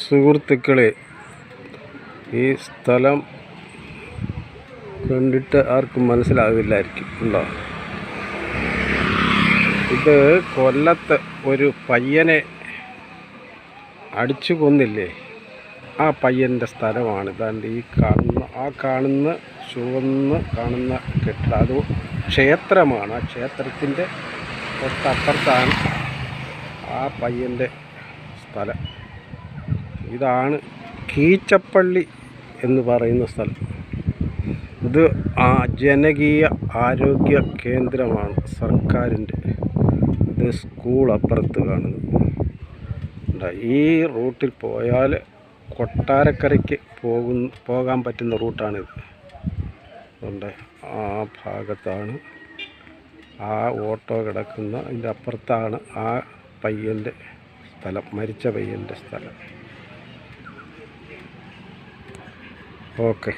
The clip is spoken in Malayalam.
സുഹൃത്തുക്കളെ, ഈ സ്ഥലം കണ്ടിട്ട് ആർക്കും മനസ്സിലാവില്ലായിരിക്കും ഉണ്ടോ? ഇത് കൊല്ലത്ത് ഒരു പയ്യനെ അടിച്ചു കൊന്നില്ലേ, ആ പയ്യൻ്റെ സ്ഥലമാണ്. ഇതാണ്ട് ഈ കാണുന്ന ചുവന്ന് കാണുന്ന കെട്ടിടം, അത് ക്ഷേത്രമാണ്. ആ ക്ഷേത്രത്തിൻ്റെ തൊട്ടപ്പുറത്താണ് ആ പയ്യൻ്റെ സ്ഥലം. ഇതാണ് കീച്ചപ്പള്ളി എന്ന് പറയുന്ന സ്ഥലം. ഇത് ജനകീയ ആരോഗ്യ കേന്ദ്രമാണ് സർക്കാരിൻ്റെ. ഇത് സ്കൂൾ അപ്പുറത്ത് കാണുന്നത്. ഈ റൂട്ടിൽ പോയാൽ കൊട്ടാരക്കരയ്ക്ക് പോകാൻ പറ്റുന്ന റൂട്ടാണിത്. അതുകൊണ്ട് ആ ഭാഗത്താണ് ആ ഓട്ടോ കിടക്കുന്ന, അതിൻ്റെ അപ്പുറത്താണ് ആ പയ്യൻ്റെ സ്ഥലം, മരിച്ച പയ്യൻ്റെ സ്ഥലം. ഓക്കെ.